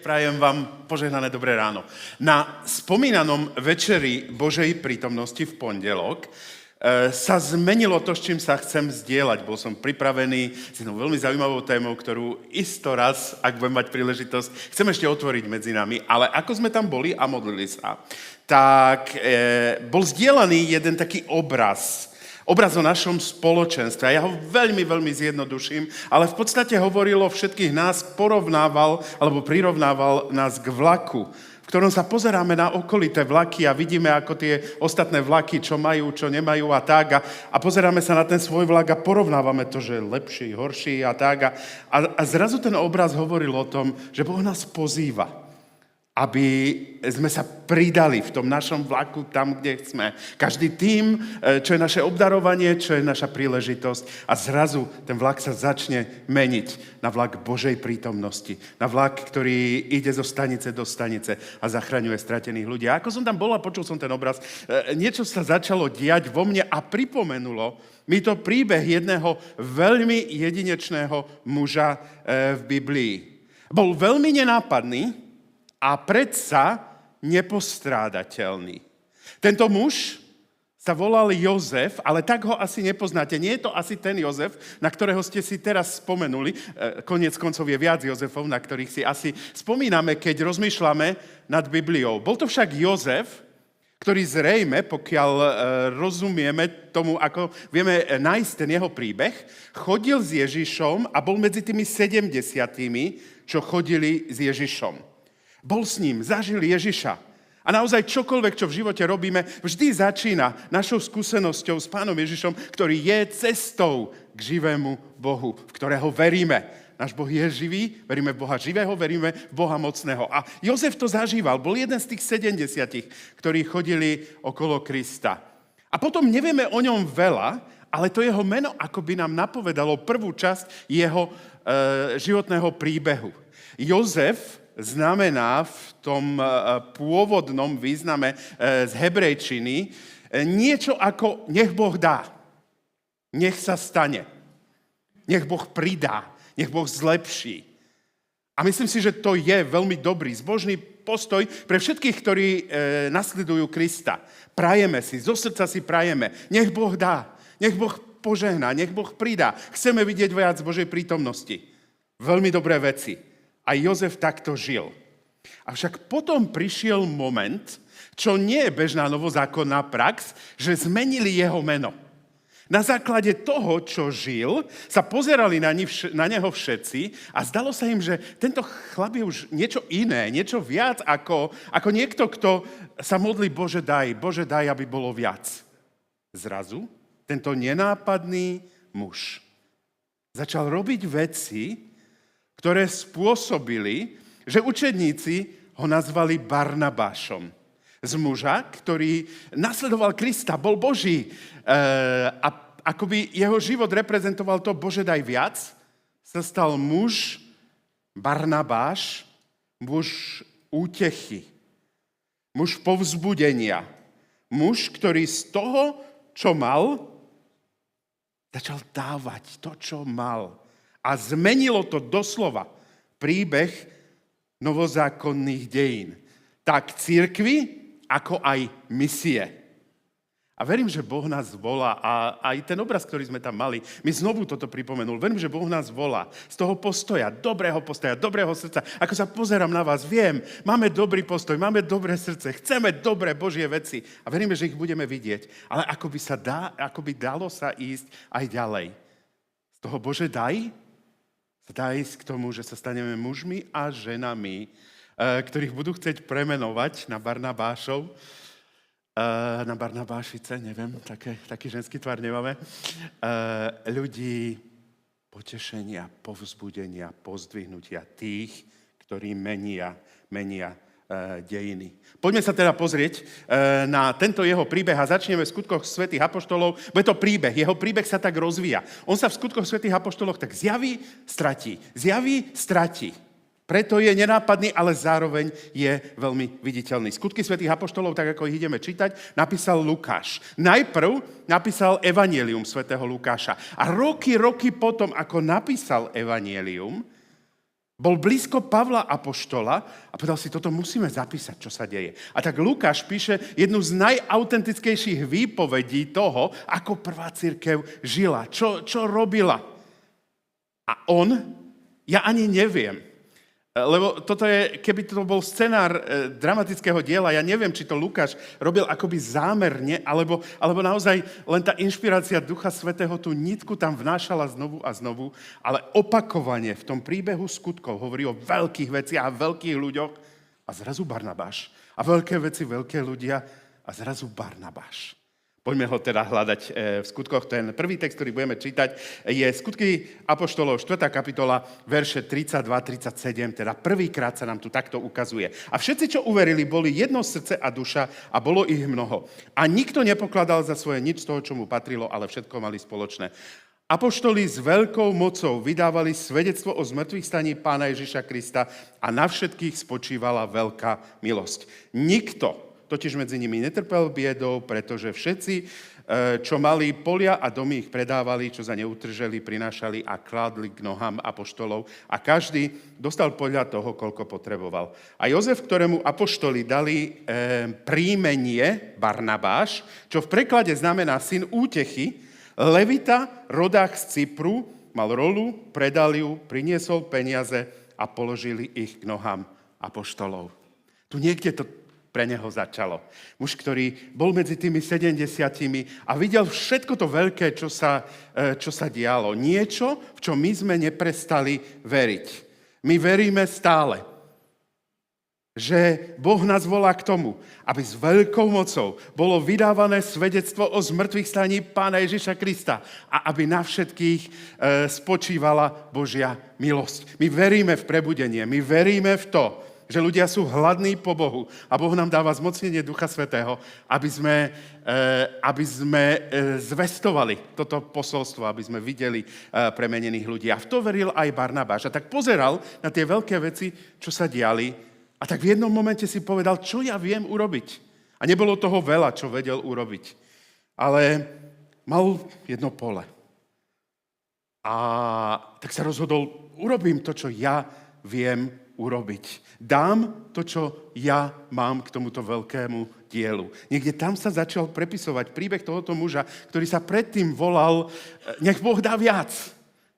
Prajem vám požehnané dobré ráno. Na spomínanom večeri Božej prítomnosti v pondelok sa zmenilo to, s čím sa chcem zdieľať. Bol som pripravený s jednou veľmi zaujímavou témou, ktorú isto raz, ak budem mať príležitosť, chcem ešte otvoriť medzi nami. Ale ako sme tam boli a modlili sa, tak bol zdieľaný jeden taký obraz o našom spoločenstve. Ja ho veľmi, veľmi zjednoduším, ale v podstate hovoril o všetkých nás, prirovnával nás k vlaku, v ktorom sa pozeráme na okolité vlaky a vidíme, ako tie ostatné vlaky, čo majú, čo nemajú a tak. A pozeráme sa na ten svoj vlak a porovnávame to, že je lepší, horší a tak. A zrazu ten obraz hovoril o tom, že Boh nás pozýva, aby sme sa pridali v tom našom vlaku tam, kde sme. Každý tým, čo je naše obdarovanie, čo je naša príležitosť. A zrazu ten vlak sa začne meniť na vlak Božej prítomnosti. Na vlak, ktorý ide zo stanice do stanice a zachraňuje stratených ľudí. A ako som tam bol a počul som ten obraz, niečo sa začalo diať vo mne a pripomenulo mi to príbeh jedného veľmi jedinečného muža v Biblii. Bol veľmi nenápadný, a predsa nepostrádateľný. Tento muž sa volal Jozef, ale tak ho asi nepoznáte. Nie je to asi ten Jozef, na ktorého ste si teraz spomenuli. Koniec koncov je viac Jozefov, na ktorých si asi spomíname, keď rozmýšľame nad Bibliou. Bol to však Jozef, ktorý zrejme, pokiaľ rozumieme tomu, ako vieme nájsť ten jeho príbeh, chodil s Ježišom a bol medzi tými 70, čo chodili s Ježišom. Bol s ním, zažil Ježiša. A naozaj čokoľvek, čo v živote robíme, vždy začína našou skúsenosťou s Pánom Ježišom, ktorý je cestou k živému Bohu, v ktorého veríme. Náš Boh je živý, veríme v Boha živého, veríme v Boha mocného. A Jozef to zažíval, bol jeden z tých 70, ktorí chodili okolo Krista. A potom nevieme o ňom veľa, ale to jeho meno akoby nám napovedalo prvú časť jeho životného príbehu. Jozef znamená v tom pôvodnom význame z hebrejčiny niečo ako nech Boh dá, nech sa stane, nech Boh pridá, nech Boh zlepší. A myslím si, že to je veľmi dobrý, zbožný postoj pre všetkých, ktorí nasledujú Krista. Prajeme si, zo srdca si prajeme, nech Boh dá, nech Boh požehná, nech Boh pridá. Chceme vidieť viac Božej prítomnosti. Veľmi dobré veci. A Jozef takto žil. Avšak potom prišiel moment, čo nie je bežná novozákonná prax, že zmenili jeho meno. Na základe toho, čo žil, sa pozerali na neho všetci a zdalo sa im, že tento chlap je už niečo iné, niečo viac ako niekto, kto sa modlí Bože daj, aby bolo viac. Zrazu tento nenápadný muž začal robiť veci, ktoré spôsobili, že učedníci ho nazvali Barnabášom. Z muža, ktorý nasledoval Krista, bol Boží a akoby jeho život reprezentoval to Bože daj viac, sa stal muž Barnabáš, muž útechy, muž povzbudenia, muž, ktorý z toho, čo mal, začal dávať to, čo mal. A zmenilo to doslova príbeh novozákonných dejín. Tak cirkvi, ako aj misie. A verím, že Boh nás volá a aj ten obraz, ktorý sme tam mali, mi znovu toto pripomenul. Verím, že Boh nás volá z toho postoja, dobrého srdca. Ako sa pozerám na vás, viem, máme dobrý postoj, máme dobré srdce, chceme dobré Božie veci a veríme, že ich budeme vidieť. Ale ako by dalo sa ísť aj ďalej. Z toho Bože dá ísť k tomu, že sa staneme mužmi a ženami, ktorých budú chcieť premenovať na Barnabášov, na Barnabášice, neviem, taký ženský tvar nemáme, ľudí potešenia, povzbudenia, pozdvihnutia tých, ktorí menia dejiny. Poďme sa teda pozrieť na tento jeho príbeh a začneme v skutkoch svätých apoštolov. Bude to príbeh, jeho príbeh sa tak rozvíja. On sa v skutkoch svätých apoštoloch tak zjaví, stratí. Preto je nenápadný, ale zároveň je veľmi viditeľný. Skutky svätých apoštolov, tak ako ich ideme čítať, napísal Lukáš. Najprv napísal Evangelium svätého Lukáša. A roky potom, ako napísal Evangelium, Bol blízko Pavla apoštola a povedal si, toto musíme zapísať, čo sa deje. A tak Lukáš píše jednu z najautentickejších výpovedí toho, ako prvá cirkev žila, čo robila. A ja ani neviem, lebo toto je, keby to bol scenár dramatického diela, ja neviem, či to Lukáš robil akoby zámerne, alebo naozaj len tá inšpirácia Ducha Svätého tú nitku tam vnášala znovu a znovu, ale opakovane v tom príbehu skutkov hovorí o veľkých veciach a veľkých ľuďoch a zrazu Barnabáš. A veľké veci, veľké ľudia a zrazu Barnabáš. Poďme ho teda hľadať v skutkoch. Ten prvý text, ktorý budeme čítať, je Skutky apoštolov, 4. kapitola, verše 32-37, teda prvýkrát sa nám tu takto ukazuje. A všetci, čo uverili, boli jedno srdce a duša a bolo ich mnoho. A nikto nepokladal za svoje nič z toho, čo mu patrilo, ale všetko mali spoločné. Apoštoli s veľkou mocou vydávali svedectvo o zmrtvých staní Pána Ježiša Krista a na všetkých spočívala veľká milosť. Nikto totiž medzi nimi netrpel biedou, pretože všetci, čo mali polia a domy, ich predávali, čo za neutrželi, prinášali a kládli k nohám apoštolov a každý dostal podľa toho, koľko potreboval. A Jozef, ktorému apoštoli dali príjmenie Barnabáš, čo v preklade znamená syn útechy, levita, rodák z Cypru, mal rolu, predal ju, priniesol peniaze a položili ich k nohám apoštolov. Tu niekde to pre neho začalo. Muž, ktorý bol medzi tými 70 a videl všetko to veľké, čo sa dialo. Niečo, v čo my sme neprestali veriť. My veríme stále, že Boh nás volá k tomu, aby s veľkou mocou bolo vydávané svedectvo o zmrtvých staní Pána Ježiša Krista a aby na všetkých spočívala Božia milosť. My veríme v prebudenie, my veríme v to, že ľudia sú hladní po Bohu a Boh nám dáva zmocnenie Ducha Svätého, aby sme zvestovali toto posolstvo, aby sme videli premenených ľudí. A v to veril aj Barnabáš. A tak pozeral na tie veľké veci, čo sa diali a tak v jednom momente si povedal, čo ja viem urobiť. A nebolo toho veľa, čo vedel urobiť. Ale mal jedno pole. A tak sa rozhodol, urobím to, čo ja viem urobiť. Dám to, čo ja mám k tomuto veľkému dielu. Niekde tam sa začal prepisovať príbeh tohoto muža, ktorý sa predtým volal, nech Boh dá viac,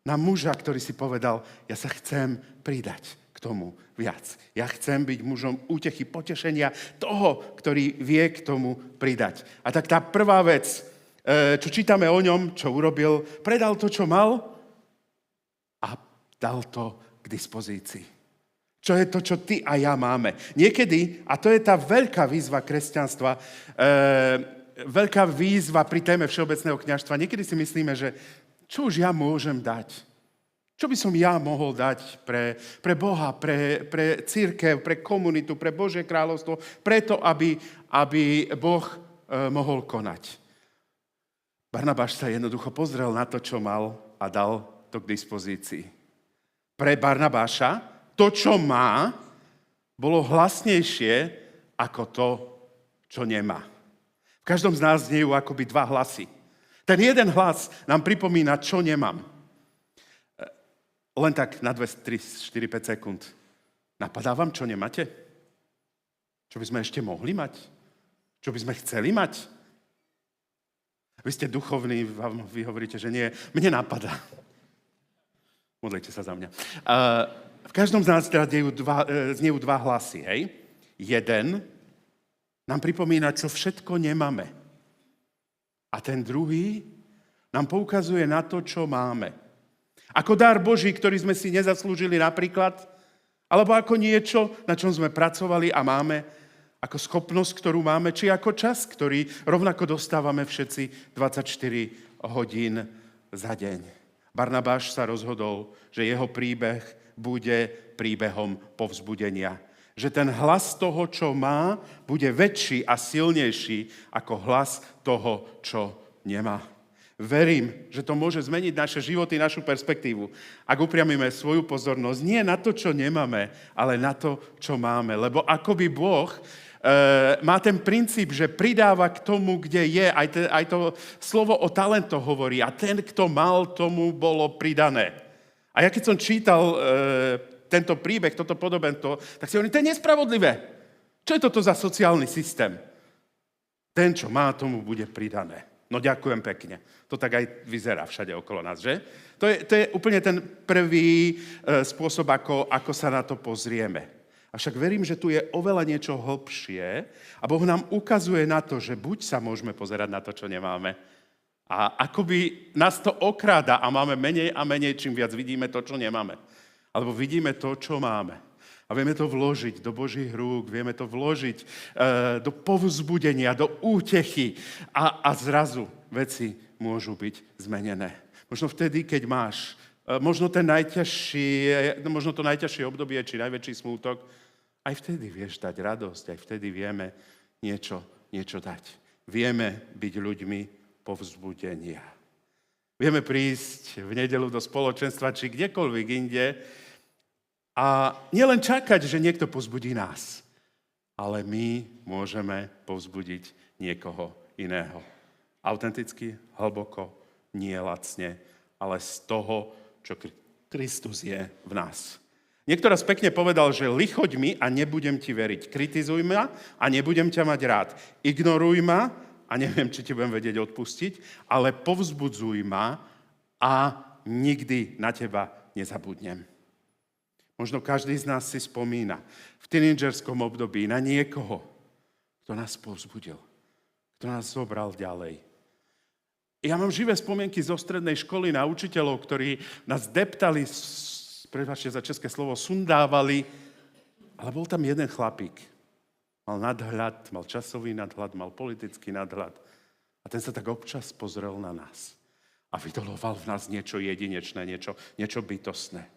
na muža, ktorý si povedal, ja sa chcem pridať k tomu viac. Ja chcem byť mužom útechy, potešenia toho, ktorý vie k tomu pridať. A tak tá prvá vec, čo čítame o ňom, čo urobil, predal to, čo mal a dal to k dispozícii. Čo je to, čo ty a ja máme. Niekedy, a to je tá veľká výzva kresťanstva, veľká výzva pri téme všeobecného kňazstva, niekedy si myslíme, že čo už ja môžem dať? Čo by som ja mohol dať pre Boha, pre cirkev, pre komunitu, pre Božie kráľovstvo, preto, aby Boh mohol konať. Barnabáš sa jednoducho pozrel na to, čo mal a dal to k dispozícii. Pre Barnabáša to, čo má, bolo hlasnejšie ako to, čo nemá. V každom z nás znejú akoby dva hlasy. Ten jeden hlas nám pripomína, čo nemám. Len tak na 2, 3, 4, 5 sekúnd. Napadá vám, čo nemáte? Čo by sme ešte mohli mať? Čo by sme chceli mať? Vy ste duchovní, vy hovoríte, že nie. Mne napadá. Modlite sa za mňa. V každom z nás teda znejú dva hlasy, hej? Jeden nám pripomína, čo všetko nemáme. A ten druhý nám poukazuje na to, čo máme. Ako dar Boží, ktorý sme si nezaslúžili napríklad, alebo ako niečo, na čom sme pracovali a máme, ako schopnosť, ktorú máme, či ako čas, ktorý rovnako dostávame všetci 24 hodín za deň. Barnabáš sa rozhodol, že jeho príbeh bude príbehom povzbudenia. Že ten hlas toho, čo má, bude väčší a silnejší ako hlas toho, čo nemá. Verím, že to môže zmeniť naše životy, našu perspektívu. Ak upriamíme svoju pozornosť nie na to, čo nemáme, ale na to, čo máme. Lebo akoby Boh má ten princíp, že pridáva k tomu, kde je. Aj to slovo o talentoch hovorí. A ten, kto mal, tomu bolo pridané. A ja keď som čítal tento príbeh, toto podobenstvo, tak si hovorím, to je nespravodlivé. Čo je toto za sociálny systém? Ten, čo má, tomu bude pridané. No ďakujem pekne. To tak aj vyzerá všade okolo nás, že? To je úplne ten prvý spôsob, ako sa na to pozrieme. Avšak verím, že tu je oveľa niečo hlbšie a Boh nám ukazuje na to, že buď sa môžeme pozerať na to, čo nemáme, a akoby nás to okráda a máme menej a menej, čím viac vidíme to, čo nemáme. Alebo vidíme to, čo máme. A vieme to vložiť do Božích rúk, vieme to vložiť do povzbudenia, do útechy a zrazu veci môžu byť zmenené. Možno vtedy, keď máš možno to najťažšie obdobie, či najväčší smútok, aj vtedy vieš dať radosť, aj vtedy vieme niečo dať. Vieme byť ľuďmi povzbudenia. Vieme prísť v nedeľu do spoločenstva, či kdekoľvek inde a nielen čakať, že niekto povzbudí nás, ale my môžeme povzbudiť niekoho iného. Autenticky, hlboko, nie lacne, ale z toho, čo Kristus je v nás. Niekto raz pekne povedal, že lichoď mi a nebudem ti veriť. Kritizuj ma a nebudem ťa mať rád. Ignoruj ma a neviem, či ti budem vedieť odpustiť, ale povzbudzuj ma a nikdy na teba nezabudnem. Možno každý z nás si spomína v tínedžerskom období na niekoho, kto nás povzbudil, kto nás zobral ďalej. Ja mám živé spomienky zo strednej školy na učiteľov, ktorí nás deptali, prepáčte za české slovo, sundávali, ale bol tam jeden chlapík. Mal nadhľad, mal časový nadhľad, mal politický nadhľad. A ten sa tak občas pozrel na nás. A vydoloval v nás niečo jedinečné, niečo bytostné.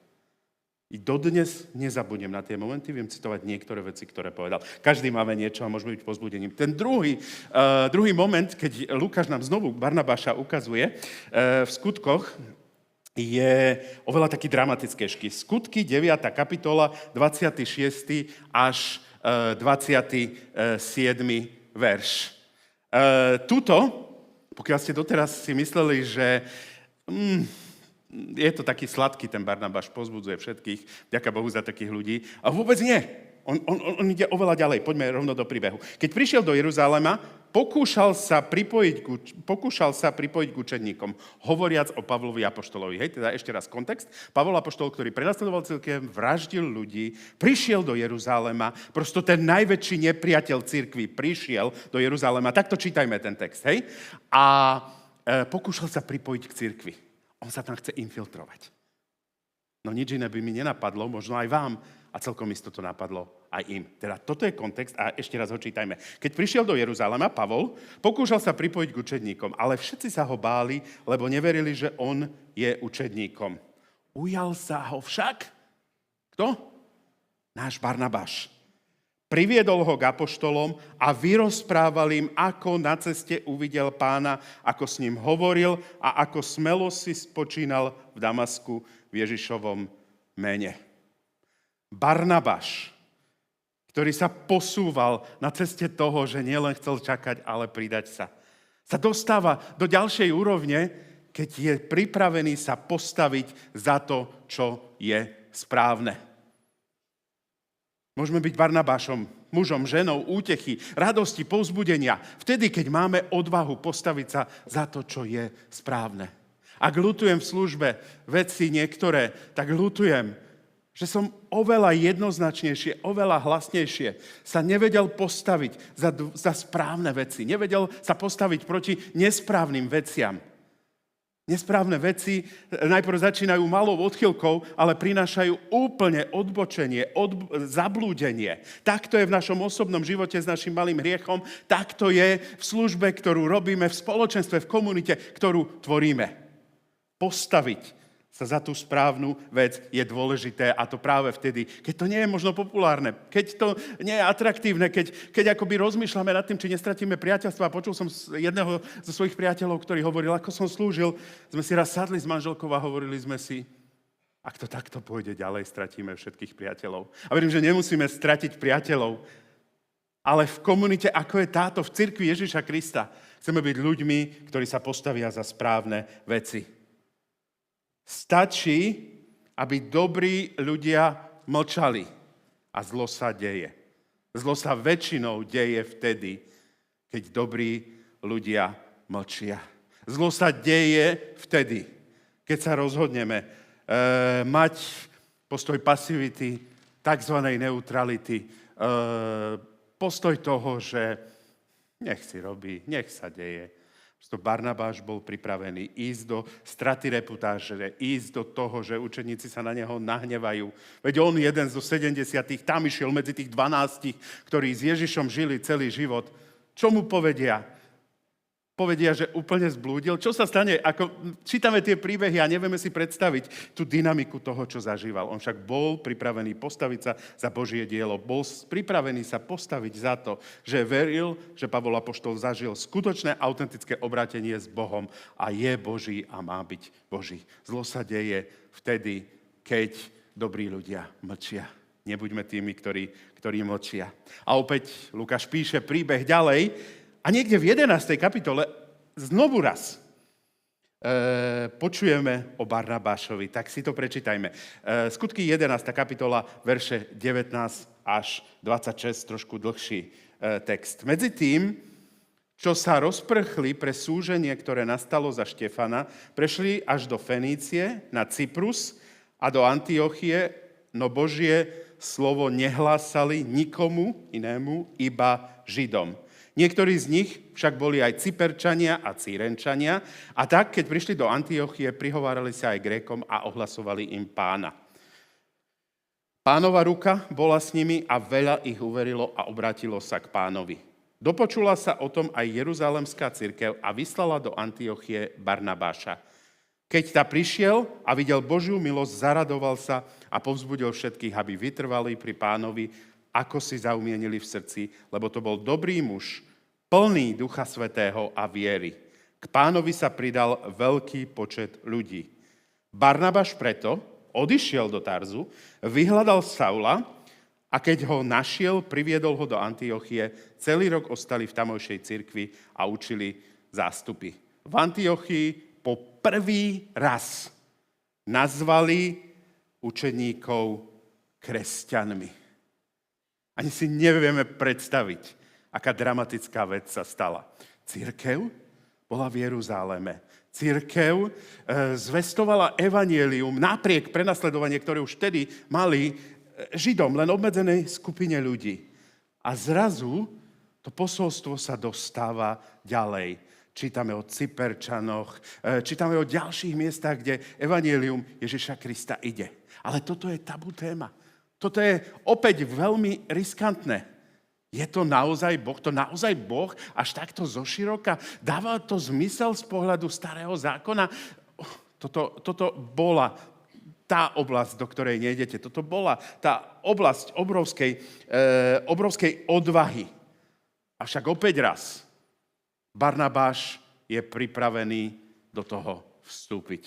I dodnes nezabudnem na tie momenty, viem citovať niektoré veci, ktoré povedal. Každý máme niečo a môžeme byť povzbudením. Ten druhý moment, keď Lukáš nám znovu Barnabáša ukazuje v skutkoch, je oveľa taký dramatickejší. Skutky, 9. kapitola, 26. až 27. verš. Tuto, pokiaľ ste doteraz si mysleli, že je to taký sladký, ten Barnabáš povzbudzuje všetkých, ďaká Bohu za takých ľudí, a vôbec nie. On ide oveľa ďalej, poďme rovno do príbehu. Keď prišiel do Jeruzalema, pokúšal sa pripojiť k učeníkom, hovoriac o Pavlovi apoštolovi. Hej, teda ešte raz kontext. Pavol apoštol, ktorý prenasledoval cirkev, vraždil ľudí, prišiel do Jeruzalema, prosto ten najväčší nepriateľ cirkvi prišiel do Jeruzalema. Takto čítajme ten text, hej? A pokúšal sa pripojiť k cirkvi. On sa tam chce infiltrovať. No nič iné by mi nenapadlo, možno aj vám, a celkom isto to napadlo aj im. Teda toto je kontext a ešte raz ho čítajme. Keď prišiel do Jeruzalema, Pavol pokúšal sa pripojiť k učedníkom, ale všetci sa ho báli, lebo neverili, že on je učedníkom. Ujal sa ho však? Kto? Náš Barnabáš. Priviedol ho k apoštolom a vyrozprával im, ako na ceste uvidel Pána, ako s ním hovoril a ako smelo si spočínal v Damasku v Ježišovom mene. Barnabáš, ktorý sa posúval na ceste toho, že nielen chcel čakať, ale pridať sa dostáva do ďalšej úrovne, keď je pripravený sa postaviť za to, čo je správne. Môžeme byť Barnabášom, mužom, ženou, útechy, radosti, povzbudenia, vtedy, keď máme odvahu postaviť sa za to, čo je správne. Ak ľutujem v službe veci niektoré, tak ľutujem, že som oveľa jednoznačnejšie, oveľa hlasnejšie sa nevedel postaviť za správne veci. Nevedel sa postaviť proti nesprávnym veciam. Nesprávne veci najprv začínajú malou odchylkou, ale prinášajú úplne odbočenie, zablúdenie. Takto je v našom osobnom živote s našim malým hriechom, takto je v službe, ktorú robíme, v spoločenstve, v komunite, ktorú tvoríme. Postaviť sa za tú správnu vec je dôležité, a to práve vtedy, keď to nie je možno populárne, keď to nie je atraktívne, keď akoby rozmýšľame nad tým, či nestratíme priateľstvo. A počul som jedného zo svojich priateľov, ktorý hovoril, ako som slúžil, sme si raz sadli s manželkou a hovorili sme si, ak to takto pôjde ďalej, stratíme všetkých priateľov. A verím, že nemusíme stratiť priateľov, ale v komunite, ako je táto, v cirkvi Ježiša Krista, chceme byť ľuďmi, ktorí sa postavia za správne veci. Stačí, aby dobrí ľudia mlčali a zlo sa deje. Zlo sa väčšinou deje vtedy, keď dobrí ľudia mlčia. Zlo sa deje vtedy, keď sa rozhodneme mať postoj pasivity, takzvanej neutrality, postoj toho, že nech si robí, nech sa deje. Barnabáš bol pripravený ísť do straty reputáže, ísť do toho, že učeníci sa na neho nahnevajú. Veď on jeden zo 70, tam išiel medzi tých 12, ktorí s Ježišom žili celý život. Čo mu povedia? Povedia, že úplne zblúdil. Čo sa stane? Ako čítame tie príbehy a nevieme si predstaviť tú dynamiku toho, čo zažíval. On však bol pripravený postaviť sa za Božie dielo. Bol pripravený sa postaviť za to, že veril, že Pavol apoštol zažil skutočné, autentické obrátenie s Bohom a je Boží a má byť Boží. Zlo sa deje vtedy, keď dobrí ľudia mlčia. Nebuďme tými, ktorí mlčia. A opäť Lukáš píše príbeh ďalej. A niekde v 11. kapitole znovu raz počujeme o Barnabášovi. Tak si to prečítajme. Skutky 11. kapitola, verše 19 až 26, trošku dlhší text. Medzi tým, čo sa rozprchli pre súženie, ktoré nastalo za Štefana, prešli až do Fenície, na Cyprus a do Antiochie, no Božie slovo nehlásali nikomu inému, iba Židom. Niektorí z nich však boli aj Cyperčania a Cyrenčania a tak, keď prišli do Antiochie, prihovárali sa aj Grékom a ohlasovali im Pána. Pánova ruka bola s nimi a veľa ich uverilo a obrátilo sa k Pánovi. Dopočula sa o tom aj Jeruzalemská cirkev a vyslala do Antiochie Barnabáša. Keď tá prišiel a videl Božiu milosť, zaradoval sa a povzbudil všetkých, aby vytrvali pri Pánovi, ako si zaumienili v srdci, lebo to bol dobrý muž, plný Ducha Svätého a viery. K Pánovi sa pridal veľký počet ľudí. Barnabáš preto odišiel do Tarzu, vyhľadal Saula a keď ho našiel, priviedol ho do Antiochie. Celý rok ostali v tamojšej cirkvi a učili zástupy. V Antiochii po prvý raz nazvali učeníkov kresťanmi. Ani si nevieme predstaviť, aká dramatická vec sa stala. Cirkev bola v Jeruzáleme. Cirkev zvestovala evanjelium napriek prenasledovanie, ktoré už vtedy mali Židom, len obmedzenej skupine ľudí. A zrazu to posolstvo sa dostáva ďalej. Čítame o Cyperčanoch, čítame o ďalších miestach, kde evanjelium Ježiša Krista ide. Ale toto je tabu téma. Toto je opäť veľmi riskantné. Je to naozaj Boh? To naozaj Boh až takto zoširoka? Dáva to zmysel z pohľadu starého zákona? Toto bola tá oblasť, do ktorej nejdete. Toto bola tá oblasť obrovskej odvahy. Avšak opäť raz, Barnabáš je pripravený do toho vstúpiť.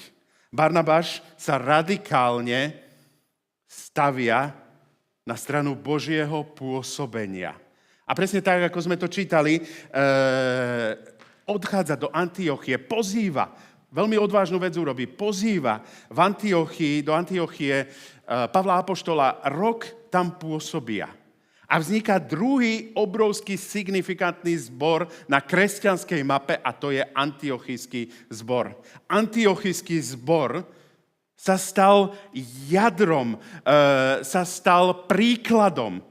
Barnabáš sa radikálne stavia na stranu Božieho pôsobenia. A presne tak, ako sme to čítali, odchádza do Antiochie, pozýva, veľmi odvážnu vec urobí, pozýva do Antiochie Pavla apoštola, rok tam pôsobia. A vzniká druhý obrovský signifikantný zbor na kresťanskej mape a to je antiochijský zbor. Antiochijský zbor sa stal jadrom, sa stal príkladom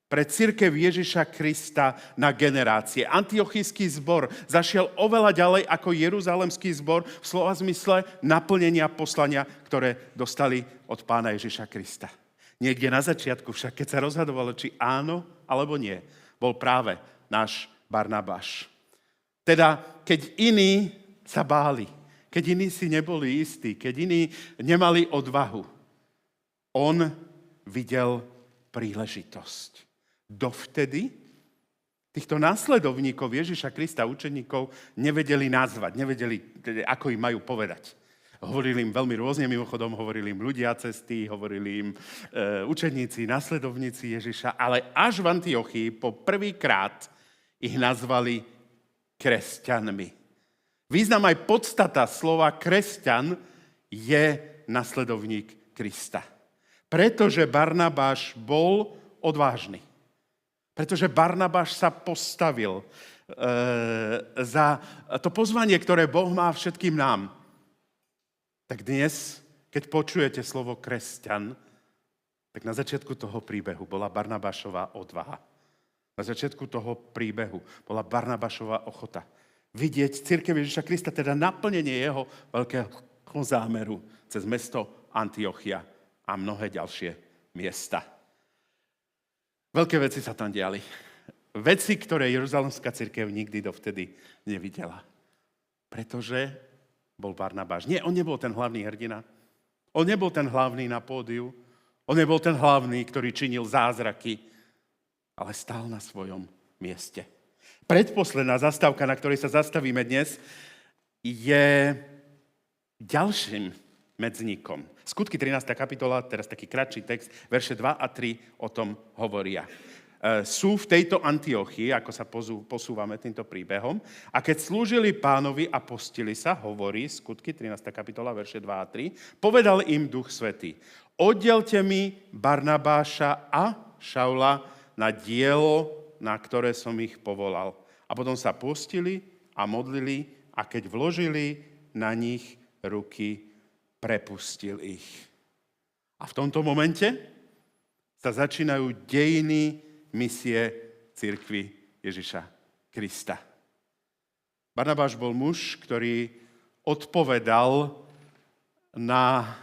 pre cirkev Ježiša Krista na generácie. Antiochijský zbor zašiel oveľa ďalej ako Jeruzalemský zbor v slova zmysle naplnenia poslania, ktoré dostali od Pána Ježiša Krista. Niekde na začiatku však, keď sa rozhodovalo, či áno alebo nie, bol práve náš Barnabáš. Teda, keď iní sa báli, keď iní si neboli istí, keď iní nemali odvahu, on videl príležitosť. Dovtedy týchto následovníkov Ježiša Krista, učeníkov, nevedeli nazvať, nevedeli, ako im majú povedať. Hovorili im veľmi rôzne, mimochodom, hovorili im ľudia cesty, hovorili im učeníci, následovníci Ježiša, ale až v Antiochii po prvýkrát ich nazvali kresťanmi. Význam aj podstata slova kresťan je nasledovník Krista. Pretože Barnabáš bol odvážny. Pretože Barnabáš sa postavil za to pozvanie, ktoré Boh má všetkým nám. Tak dnes, keď počujete slovo kresťan, tak na začiatku toho príbehu bola Barnabášova odvaha. Na začiatku toho príbehu bola Barnabášova ochota vidieť cirkev Ježiša Krista, teda naplnenie jeho veľkého zámeru cez mesto Antiochia a mnohé ďalšie miesta. Veľké veci sa tam diali. Veci, ktoré Jeruzalemská cirkev nikdy dovtedy nevidela. Pretože bol Barnabáš. Nie, on nebol ten hlavný hrdina. On nebol ten hlavný na pódiu. On nebol ten hlavný, ktorý činil zázraky, ale stál na svojom mieste. Predposledná zastávka, na ktorej sa zastavíme dnes, je ďalším medzníkom. Skutky 13. kapitola, teraz taký kratší text, verše 2 a 3 o tom hovoria. Sú v tejto Antiochii, ako sa posúvame týmto príbehom, a keď slúžili Pánovi a postili sa, hovorí Skutky 13. kapitola, verše 2 a 3, povedal im Duch Svätý: oddelte mi Barnabáša a Šaula na dielo, na ktoré som ich povolal. A potom sa postili a modlili, a keď vložili na nich ruky, prepustil ich. A v tomto momente sa začínajú dejiny misie cirkvi Ježiša Krista. Barnabáš bol muž, ktorý odpovedal na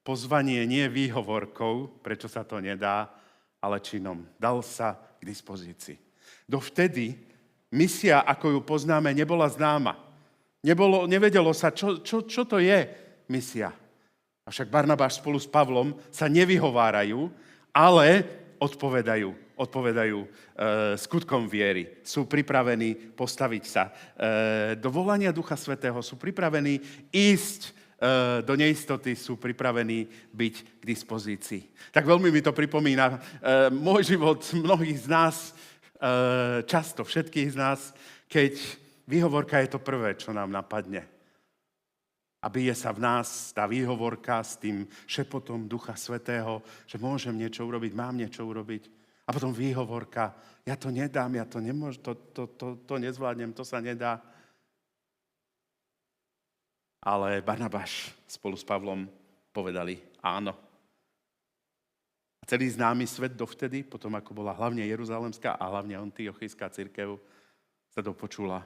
pozvanie nie výhovorkou, prečo sa to nedá, ale činom. Dal sa k dispozícii. Dovtedy misia, ako ju poznáme, nebola známa. Nevedelo sa, čo to je misia. Avšak Barnabáš spolu s Pavlom sa nevyhovárajú, ale odpovedajú skutkom viery. Sú pripravení postaviť sa do volania Ducha Svätého, sú pripravení ísť do neistoty, sú pripravení byť k dispozícii. Tak veľmi mi to pripomína môj život, mnohých z nás, často všetkých z nás, keď výhovorka je to prvé, čo nám napadne. A bije sa v nás tá výhovorka s tým šepotom Ducha Svätého, že môžem niečo urobiť, mám niečo urobiť. A potom výhovorka, ja to nedám, ja to nemôžem, to nezvládnem, to sa nedá. Ale Barnabáš spolu s Pavlom povedali áno. A celý známy svet dovtedy, potom ako bola hlavne Jeruzalemská a hlavne Antiochijská cirkev, sa dopočula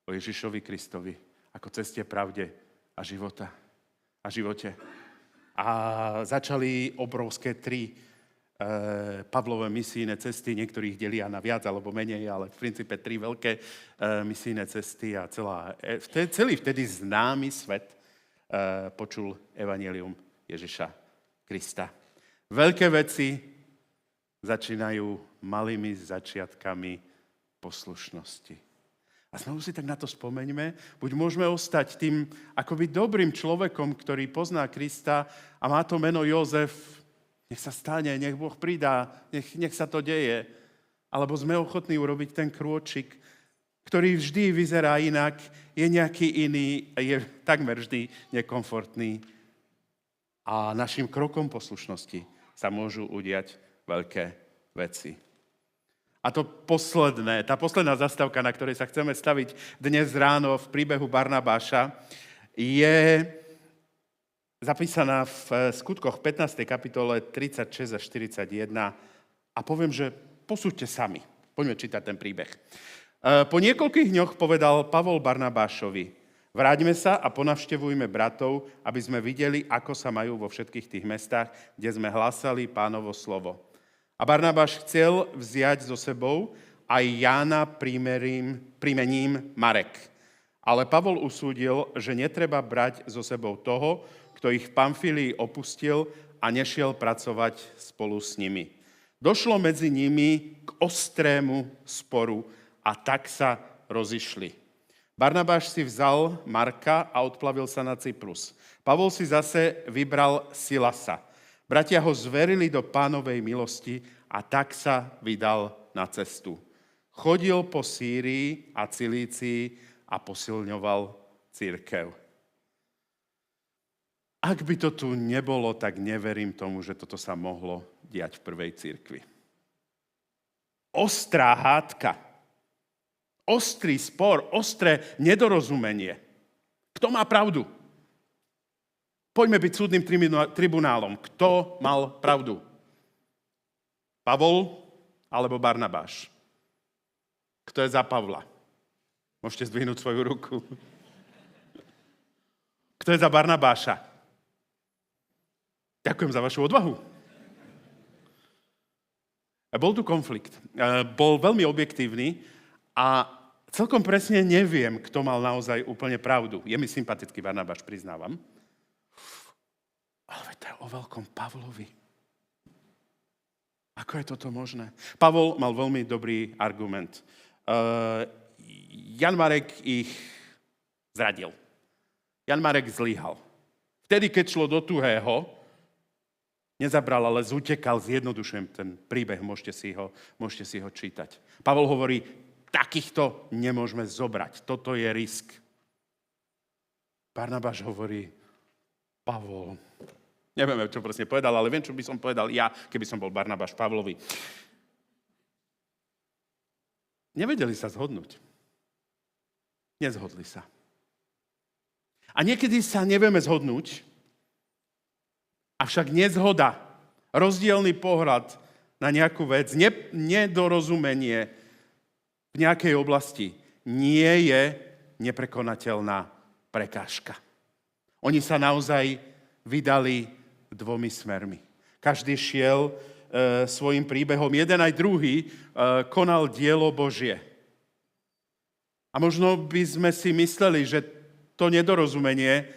o Ježišovi Kristovi ako ceste, pravde a živote. A začali obrovské 3 Pavlové misijné cesty, niektorých delia na viac alebo menej, ale v princípe 3 veľké misijné cesty a celý vtedy známy svet počul evanjelium Ježiša Krista. Veľké veci začínajú malými začiatkami poslušnosti. A znovu si tak na to spomeňme, buď môžeme ostať tým akoby dobrým človekom, ktorý pozná Krista a má to meno Jozef, nech sa stane, nech Boh pridá, nech sa to deje. Alebo sme ochotní urobiť ten krôčik, ktorý vždy vyzerá inak, je nejaký iný, je takmer vždy nekomfortný. A našim krokom poslušnosti sa môžu udiať veľké veci. A to tá posledná zastávka, na ktorej sa chceme staviť dnes ráno v príbehu Barnabáša, je zapísaná v Skutkoch 15. kapitole 36 až 41 a poviem, že posúďte sami. Poďme čítať ten príbeh. Po niekoľkých dňoch povedal Pavol Barnabášovi: vráťme sa a ponavštevujme bratov, aby sme videli, ako sa majú vo všetkých tých mestách, kde sme hlásali Pánovo slovo. A Barnabáš chcel vziať so sebou aj Jána príjmením Marek. Ale Pavol usúdil, že netreba brať so sebou toho, kto ich v Pamfílii opustil a nešiel pracovať spolu s nimi. Došlo medzi nimi k ostrému sporu a tak sa rozišli. Barnabáš si vzal Marka a odplavil sa na Cyprus. Pavol si zase vybral Silasa. Bratia ho zverili do Pánovej milosti a tak sa vydal na cestu. Chodil po Sýrii a Cilícii a posilňoval cirkev. Ak by to tu nebolo, tak neverím tomu, že toto sa mohlo diať v prvej cirkvi. Ostrá hádka, ostrý spor, ostré nedorozumenie. Kto má pravdu? Poďme byť súdnym tribunálom. Kto mal pravdu? Pavol alebo Barnabáš? Kto je za Pavla? Môžete zdvihnúť svoju ruku. Kto je za Barnabáša? Ďakujem za vašu odvahu. Bol tu konflikt. Bol veľmi objektívny a celkom presne neviem, kto mal naozaj úplne pravdu. Je mi sympatický Barnabáš, priznávam. Ale to je o veľkom Pavlovi. Ako je toto možné? Pavol mal veľmi dobrý argument. Jan Marek ich zradil. Jan Marek zlyhal. Vtedy, keď šlo do tuhého, nezabral, ale zutekal, zjednodušujem ten príbeh, môžete si ho čítať. Pavol hovorí, takýchto nemôžeme zobrať, toto je risk. Barnabáš hovorí, Pavol, neviem, čo presne povedal, ale viem, čo by som povedal ja, keby som bol Barnabáš Pavlovi. Nevedeli sa zhodnúť. Nezhodli sa. A niekedy sa nevieme zhodnúť, avšak nezhoda, rozdielny pohľad na nejakú vec, nedorozumenie v nejakej oblasti nie je neprekonateľná prekážka. Oni sa naozaj vydali dvomi smermi. Každý šiel svojim príbehom. Jeden aj druhý konal dielo Božie. A možno by sme si mysleli, že to nedorozumenie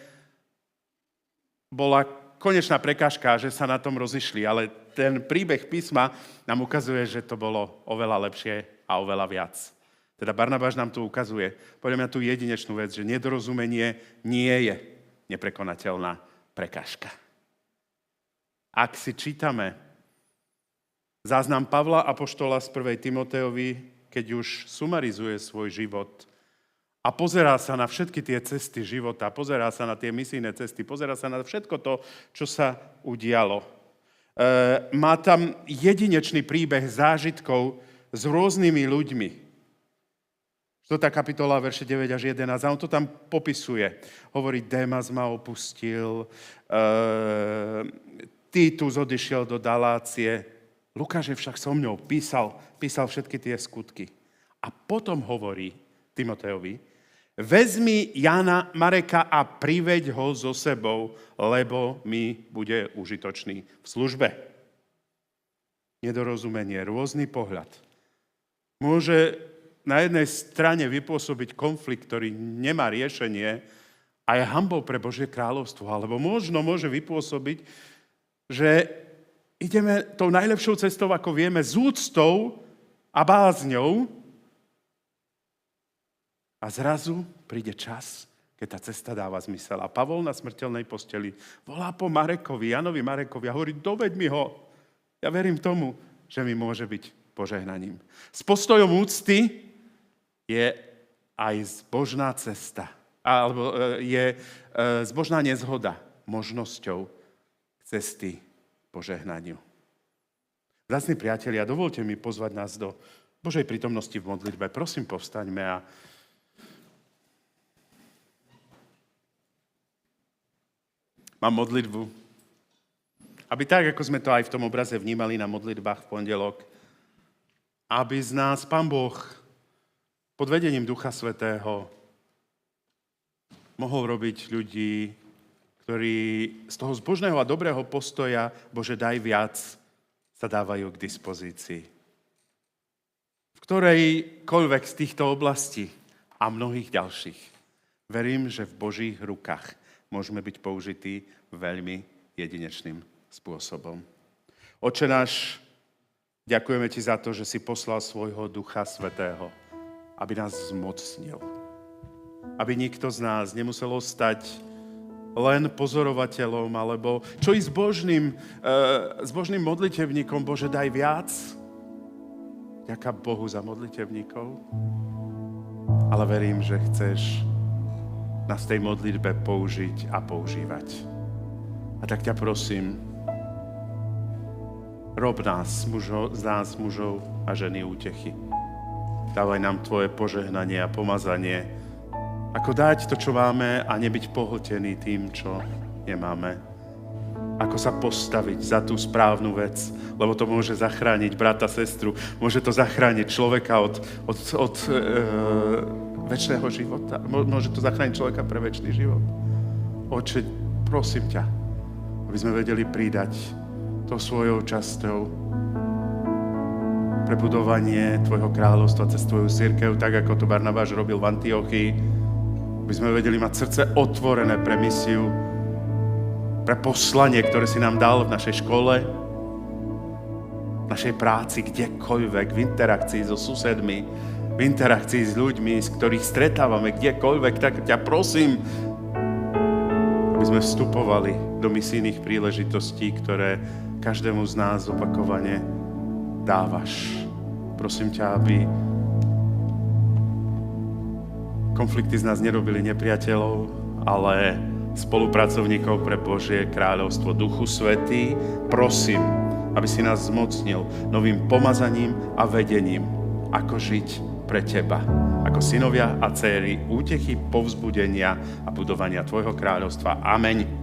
bola konečná prekážka, že sa na tom rozišli, ale ten príbeh písma nám ukazuje, že to bolo oveľa lepšie a oveľa viac. Teda Barnabáš nám tu ukazuje, podľa mňa tú jedinečnú vec, že nedorozumenie nie je neprekonateľná prekážka. Ak si čítame záznam Pavla apoštola z 1. Timotejovi, keď už sumarizuje svoj život a pozerá sa na všetky tie cesty života, pozerá sa na tie misijné cesty, pozerá sa na všetko to, čo sa udialo. Má tam jedinečný príbeh zážitkov s rôznymi ľuďmi. 4. kapitola, verše 9 až 11, a on to tam popisuje. Hovorí, Démas ma opustil, Titus odišiel do Dalácie, Lukáš je však so mňou, písal všetky tie skutky. A potom hovorí Timotejovi, vezmi Jana Mareka a priveď ho so sebou, lebo mi bude užitočný v službe. Nedorozumenie, rôzny pohľad. Môže na jednej strane vypôsobiť konflikt, ktorý nemá riešenie a je hanbou pre Božie kráľovstvo, alebo možno môže vypôsobiť, že ideme tou najlepšou cestou, ako vieme, s úctou a bázňou a zrazu príde čas, keď tá cesta dáva zmysel. A Pavol na smrteľnej posteli volá po Marekovi, Janovi Marekovi a hovorí, doveď mi ho. Ja verím tomu, že mi môže byť požehnaním. S postojom úcty je aj zbožná cesta, alebo je zbožná nezhoda možnosťou cesty požehnaniu. Vzácni priatelia, dovolte mi pozvať nás do Božej prítomnosti v modlitbe. Prosím, povstaňme a mám modlitbu, aby tak, ako sme to aj v tom obraze vnímali na modlitbách v pondelok, aby z nás Pán Boh pod vedením Ducha Svätého mohol robiť ľudí, ktorí z toho zbožného a dobrého postoja Bože, daj viac, sa dávajú k dispozícii. V ktorejkoľvek z týchto oblastí a mnohých ďalších verím, že v Božích rukách môžeme byť použití veľmi jedinečným spôsobom. Oče náš, ďakujeme Ti za to, že si poslal svojho Ducha Svätého, aby nás zmocnil. Aby nikto z nás nemusel ostať len pozorovateľom, alebo čo i zbožným modlitevníkom, Bože, daj viac. Ďaká Bohu za modlitevníkov. Ale verím, že chceš nás v tej modlitbe použiť a používať. A tak ťa prosím, rob z nás mužov a ženy útechy. Dávaj nám tvoje požehnanie a pomazanie, ako dať to, čo máme a nebyť pohltený tým, čo nemáme. Ako sa postaviť za tú správnu vec, lebo to môže zachrániť brata, sestru, môže to zachrániť človeka od večného života, môže to zachrániť človeka pre večný život. Oče, prosím ťa, aby sme vedeli pridať tou svojou časťou pre budovanie tvojho kráľovstva cez tvoju cirkev, tak ako to Barnabáš robil v Antiochii, aby sme vedeli mať srdce otvorené pre misiu, pre poslanie, ktoré si nám dal v našej škole, v našej práci, kdekoľvek, v interakcii so susedmi, v interakcii s ľuďmi, s ktorých stretávame, kdekoľvek, tak ťa prosím, aby sme vstupovali do misijných príležitostí, ktoré každému z nás opakovane dávaš. Prosím ťa, aby konflikty z nás nerobili nepriateľov, ale spolupracovníkov pre Božie kráľovstvo. Duchu Svätý, prosím, aby si nás zmocnil novým pomazaním a vedením, ako žiť pre teba. Ako synovia a dcéry útechy, povzbudenia a budovania tvojho kráľovstva. Ameň.